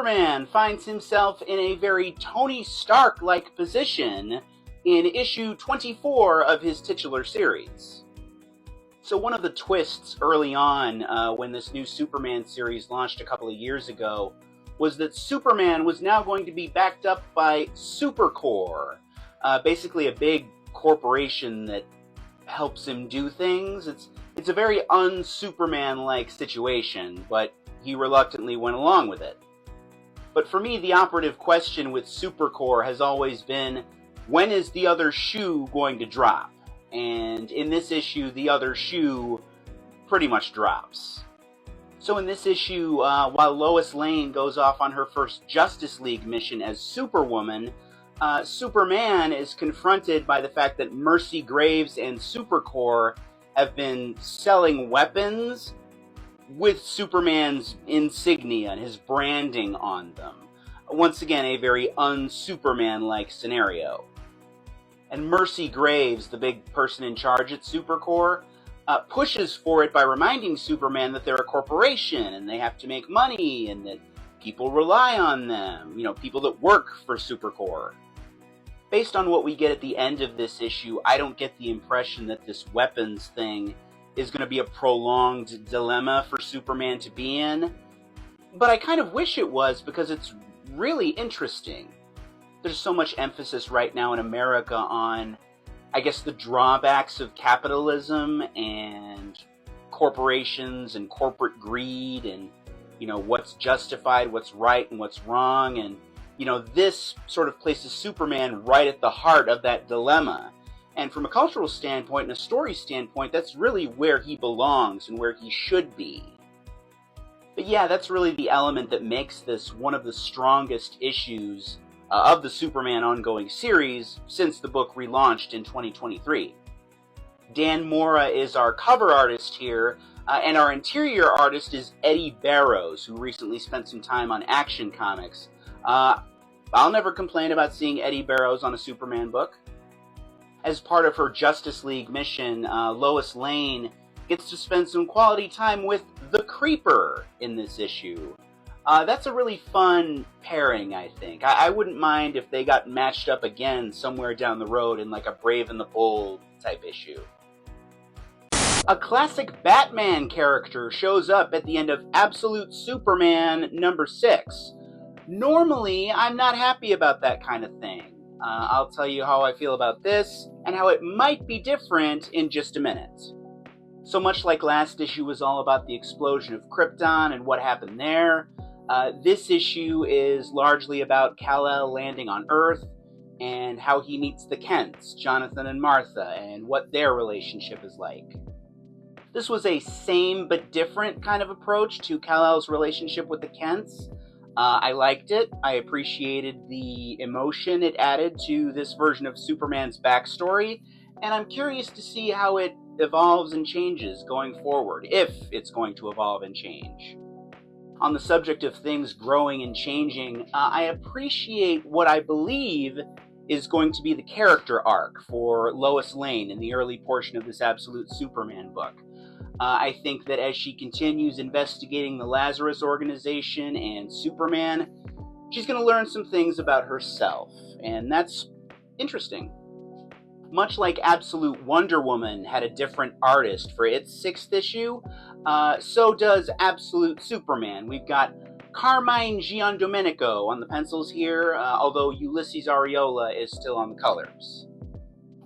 Superman finds himself in a very Tony Stark-like position in issue 24 of his titular series. So one of the twists early on when this new Superman series launched a couple of years ago was that Superman was now going to be backed up by Supercorp, basically a big corporation that helps him do things. It's a very un-Superman-like situation, but he reluctantly went along with it. But for me, the operative question with Supercorp has always been, when is the other shoe going to drop? And in this issue, the other shoe pretty much drops. So in this issue, while Lois Lane goes off on her first Justice League mission as Superwoman, Superman is confronted by the fact that Mercy Graves and Supercorp have been selling weapons with Superman's insignia and his branding on them. Once again, a very un-Superman-like scenario. And Mercy Graves, the big person in charge at Supercorp, pushes for it by reminding Superman that they're a corporation and they have to make money and that people rely on them, people that work for Supercorp. Based on what we get at the end of this issue, I don't get the impression that this weapons thing is going to be a prolonged dilemma for Superman to be in. But I kind of wish it was, because it's really interesting. There's so much emphasis right now in America on, I guess, the drawbacks of capitalism and corporations and corporate greed and, what's justified, what's right, and what's wrong. And, this sort of places Superman right at the heart of that dilemma. And from a cultural standpoint and a story standpoint, that's really where he belongs and where he should be. But yeah, that's really the element that makes this one of the strongest issues of the Superman ongoing series since the book relaunched in 2023. Dan Mora is our cover artist here, and our interior artist is Eddie Barrows, who recently spent some time on Action Comics. I'll never complain about seeing Eddie Barrows on a Superman book. As part of her Justice League mission, Lois Lane gets to spend some quality time with the Creeper in this issue. That's a really fun pairing, I think. I wouldn't mind if they got matched up again somewhere down the road in like a Brave and the Bold type issue. A classic Batman character shows up at the end of Absolute Superman number 6. Normally, I'm not happy about that kind of thing. I'll tell you how I feel about this, and how it might be different in just a minute. So much like last issue was all about the explosion of Krypton and what happened there, this issue is largely about Kal-El landing on Earth and how he meets the Kents, Jonathan and Martha, and what their relationship is like. This was a same but different kind of approach to Kal-El's relationship with the Kents. I liked it. I appreciated the emotion it added to this version of Superman's backstory, and I'm curious to see how it evolves and changes going forward, if it's going to evolve and change. On the subject of things growing and changing, I appreciate what I believe is going to be the character arc for Lois Lane in the early portion of this Absolute Superman book. I think that as she continues investigating the Lazarus Organization and Superman, she's going to learn some things about herself, and that's interesting. Much like Absolute Wonder Woman had a different artist for its 6th issue, so does Absolute Superman. We've got Carmine Giandomenico on the pencils here, although Ulysses Areola is still on the colors.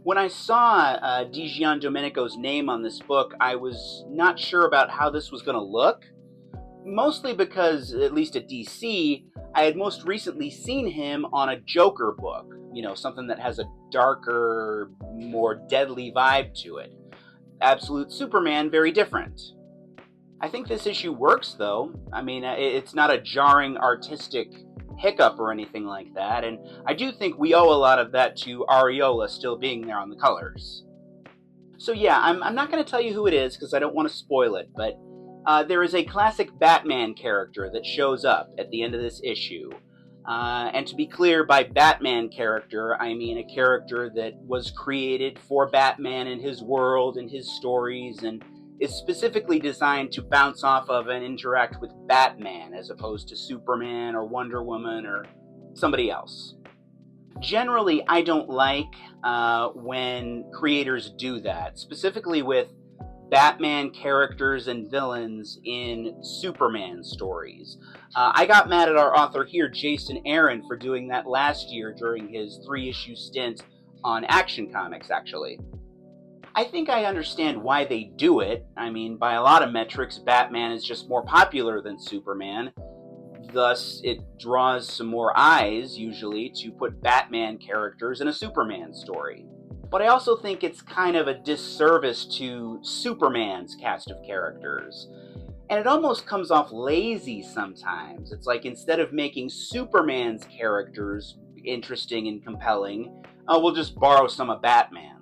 When I saw Di Giandomenico's name on this book, I was not sure about how this was going to look. Mostly because, at least at DC, I had most recently seen him on a Joker book. Something that has a darker, more deadly vibe to it. Absolute Superman, very different. I think this issue works, though. It's not a jarring artistic hiccup or anything like that, and I do think we owe a lot of that to Areola still being there on the colors. So yeah, I'm not going to tell you who it is because I don't want to spoil it, but there is a classic Batman character that shows up at the end of this issue. And to be clear, by Batman character, I mean a character that was created for Batman and his world and his stories and is specifically designed to bounce off of and interact with Batman as opposed to Superman or Wonder Woman or somebody else. Generally, I don't like when creators do that, specifically with Batman characters and villains in Superman stories. I got mad at our author here, Jason Aaron, for doing that last year during his 3-issue stint on Action Comics, actually. I think I understand why they do it. I mean, by a lot of metrics, Batman is just more popular than Superman. Thus, it draws some more eyes, usually, to put Batman characters in a Superman story. But I also think it's kind of a disservice to Superman's cast of characters. And it almost comes off lazy sometimes. It's like instead of making Superman's characters interesting and compelling, we'll just borrow some of Batman's.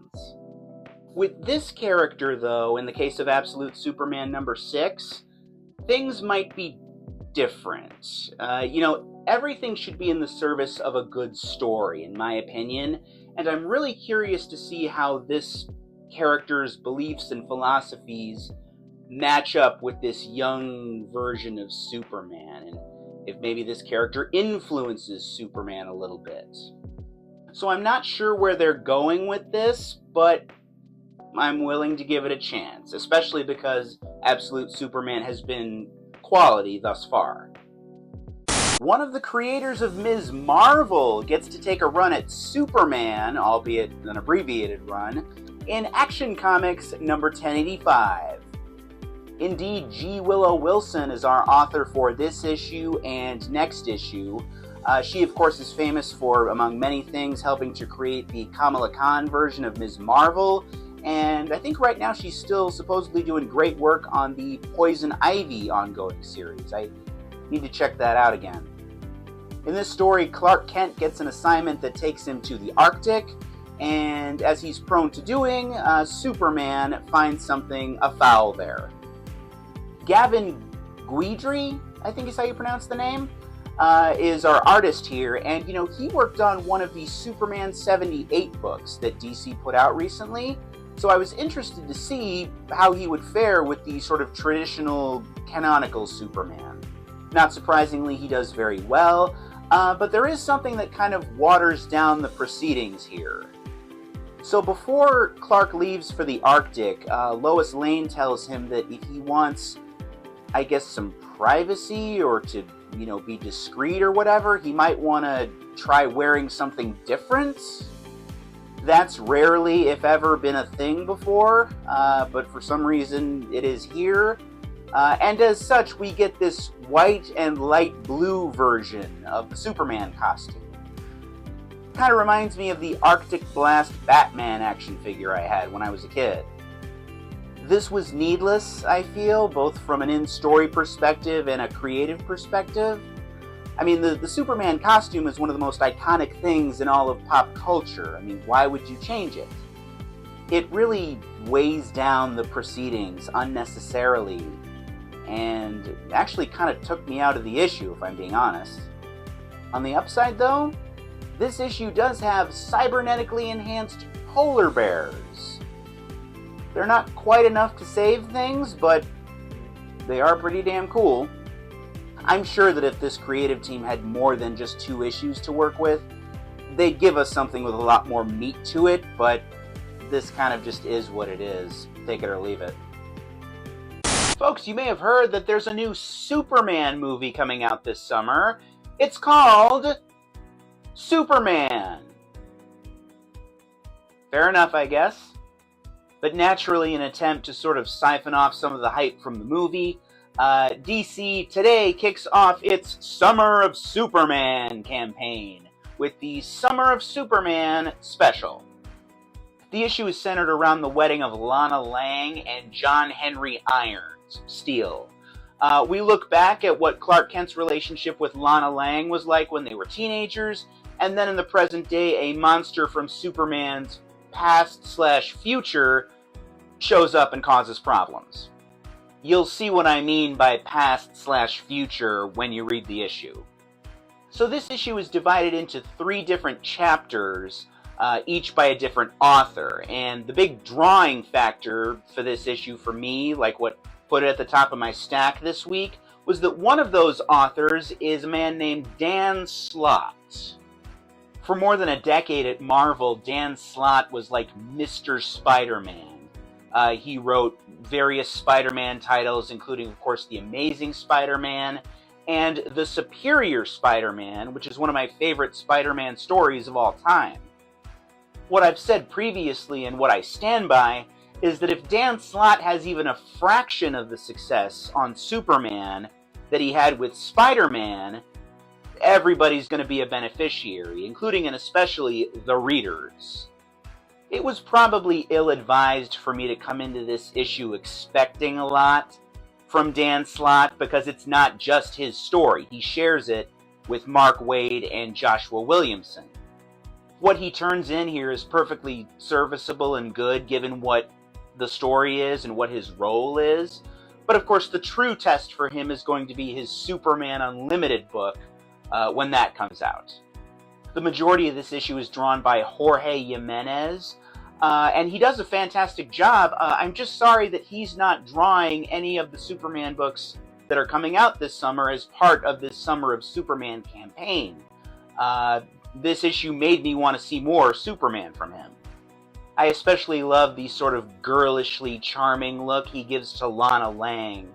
With this character, though, in the case of Absolute Superman number 6, things might be different. Everything should be in the service of a good story, in my opinion, and I'm really curious to see how this character's beliefs and philosophies match up with this young version of Superman, and if maybe this character influences Superman a little bit. So I'm not sure where they're going with this, but I'm willing to give it a chance, especially because Absolute Superman has been quality thus far. One of the creators of Ms. Marvel gets to take a run at Superman, albeit an abbreviated run, in Action Comics number 1085. Indeed, G. Willow Wilson is our author for this issue and next issue. She, of course, is famous for, among many things, helping to create the Kamala Khan version of Ms. Marvel, and I think right now she's still supposedly doing great work on the Poison Ivy ongoing series. I need to check that out again. In this story, Clark Kent gets an assignment that takes him to the Arctic, and as he's prone to doing, Superman finds something afoul there. Gavin Guidry, I think is how you pronounce the name, is our artist here, and he worked on one of the Superman 78 books that DC put out recently, so I was interested to see how he would fare with the sort of traditional canonical Superman. Not surprisingly, he does very well, but there is something that kind of waters down the proceedings here. So before Clark leaves for the Arctic, Lois Lane tells him that if he wants, I guess, some privacy or to, be discreet or whatever, he might want to try wearing something different. That's rarely, if ever, been a thing before, but for some reason it is here. And as such, we get this white and light blue version of the Superman costume. Kind of reminds me of the Arctic Blast Batman action figure I had when I was a kid. This was needless, I feel, both from an in-story perspective and a creative perspective. I mean, the Superman costume is one of the most iconic things in all of pop culture. I mean, why would you change it? It really weighs down the proceedings unnecessarily, and actually kind of took me out of the issue, if I'm being honest. On the upside, though, this issue does have cybernetically enhanced polar bears. They're not quite enough to save things, but they are pretty damn cool. I'm sure that if this creative team had more than just 2 issues to work with, they'd give us something with a lot more meat to it, but this kind of just is what it is. Take it or leave it. Folks, you may have heard that there's a new Superman movie coming out this summer. It's called Superman. Fair enough, I guess. But naturally, in an attempt to sort of siphon off some of the hype from the movie, DC today kicks off its Summer of Superman campaign with the Summer of Superman special. The issue is centered around the wedding of Lana Lang and John Henry Irons, Steel. We look back at what Clark Kent's relationship with Lana Lang was like when they were teenagers, and then in the present day, a monster from Superman's past/future shows up and causes problems. You'll see what I mean by past/future when you read the issue. So this issue is divided into 3 different chapters, each by a different author. And the big drawing factor for this issue for me, like what put it at the top of my stack this week, was that one of those authors is a man named Dan Slott. For more than a decade at Marvel, Dan Slott was like Mr. Spider-Man. He wrote various Spider-Man titles, including, of course, The Amazing Spider-Man and The Superior Spider-Man, which is one of my favorite Spider-Man stories of all time. What I've said previously and what I stand by is that if Dan Slott has even a fraction of the success on Superman that he had with Spider-Man, everybody's going to be a beneficiary, including and especially the readers. It was probably ill-advised for me to come into this issue expecting a lot from Dan Slott, because it's not just his story. He shares it with Mark Waid and Joshua Williamson. What he turns in here is perfectly serviceable and good given what the story is and what his role is. But of course, the true test for him is going to be his Superman Unlimited book when that comes out. The majority of this issue is drawn by Jorge Jimenez, and he does a fantastic job. I'm just sorry that he's not drawing any of the Superman books that are coming out this summer as part of this Summer of Superman campaign. This issue made me want to see more Superman from him. I especially love the sort of girlishly charming look he gives to Lana Lang,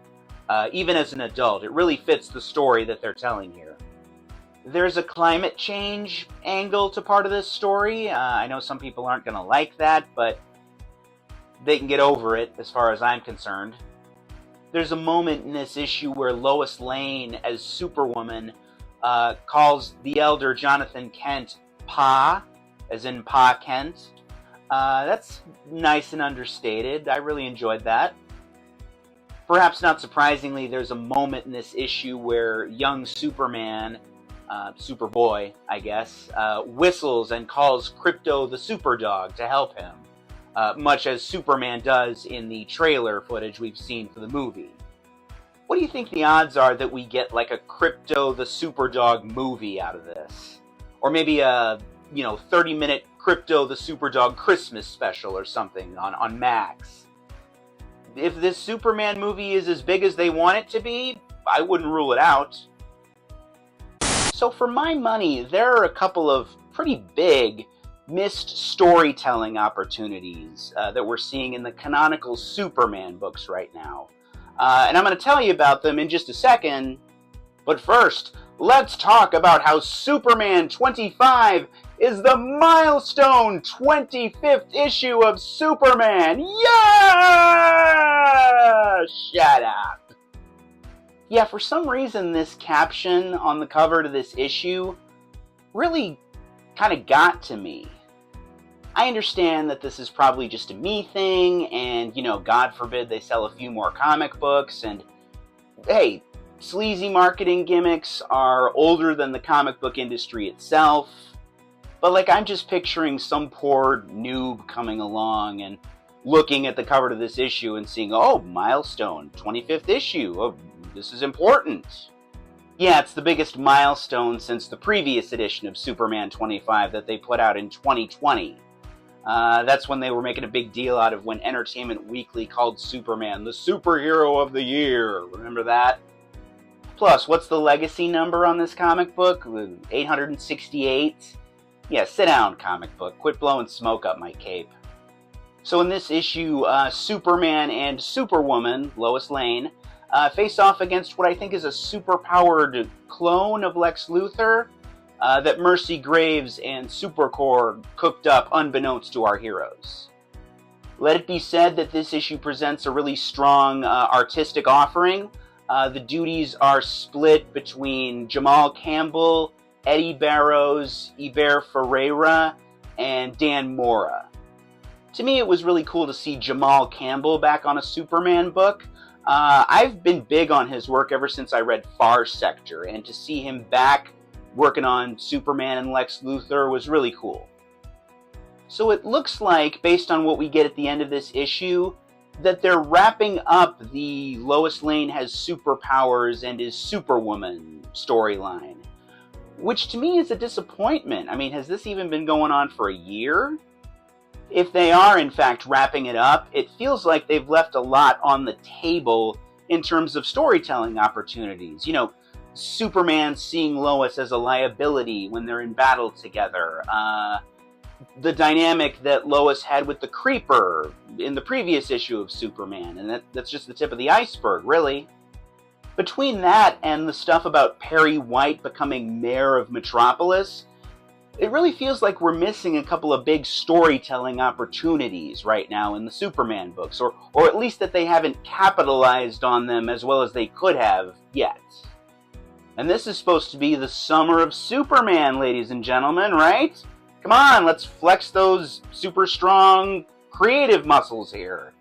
even as an adult. It really fits the story that they're telling here. There's a climate change angle to part of this story. I know some people aren't going to like that, but they can get over it as far as I'm concerned. There's a moment in this issue where Lois Lane, as Superwoman, calls the elder Jonathan Kent Pa, as in Pa Kent. That's nice and understated. I really enjoyed that. Perhaps not surprisingly, there's a moment in this issue where young Superman, Superboy, I guess, whistles and calls Krypto the Superdog to help him, much as Superman does in the trailer footage we've seen for the movie. What do you think the odds are that we get like a Krypto the Superdog movie out of this? Or maybe a, 30-minute Krypto the Superdog Christmas special or something on Max? If this Superman movie is as big as they want it to be, I wouldn't rule it out. So for my money, there are a couple of pretty big missed storytelling opportunities that we're seeing in the canonical Superman books right now. And I'm going to tell you about them in just a second. But first, let's talk about how Superman 25 is the milestone 25th issue of Superman. Yeah! Shut up. Yeah, for some reason, this caption on the cover to this issue really kind of got to me. I understand that this is probably just a me thing, and, God forbid they sell a few more comic books, and, hey, sleazy marketing gimmicks are older than the comic book industry itself. But, I'm just picturing some poor noob coming along and looking at the cover to this issue and seeing, oh, milestone, 25th issue, oh, this is important. Yeah, it's the biggest milestone since the previous edition of Superman 25 that they put out in 2020. That's when they were making a big deal out of when Entertainment Weekly called Superman the superhero of the year. Remember that? Plus, what's the legacy number on this comic book? 868? Yeah, sit down, comic book. Quit blowing smoke up my cape. So in this issue, Superman and Superwoman, Lois Lane, face off against what I think is a superpowered clone of Lex Luthor that Mercy Graves and Supercorp cooked up unbeknownst to our heroes. Let it be said that this issue presents a really strong artistic offering. The duties are split between Jamal Campbell, Eddie Barrows, Iber Ferreira, and Dan Mora. To me, it was really cool to see Jamal Campbell back on a Superman book. I've been big on his work ever since I read Far Sector, and to see him back working on Superman and Lex Luthor was really cool. So it looks like, based on what we get at the end of this issue, that they're wrapping up the Lois Lane has superpowers and is Superwoman storyline. which to me is a disappointment. I mean, has this even been going on for a year? If they are, in fact, wrapping it up, it feels like they've left a lot on the table in terms of storytelling opportunities. You know, Superman seeing Lois as a liability when they're in battle together. The dynamic that Lois had with the Creeper in the previous issue of Superman, and that's just the tip of the iceberg, really. Between that and the stuff about Perry White becoming mayor of Metropolis, it really feels like we're missing a couple of big storytelling opportunities right now in the Superman books, or at least that they haven't capitalized on them as well as they could have yet. And this is supposed to be the summer of Superman, ladies and gentlemen, right? Come on, let's flex those super strong creative muscles here.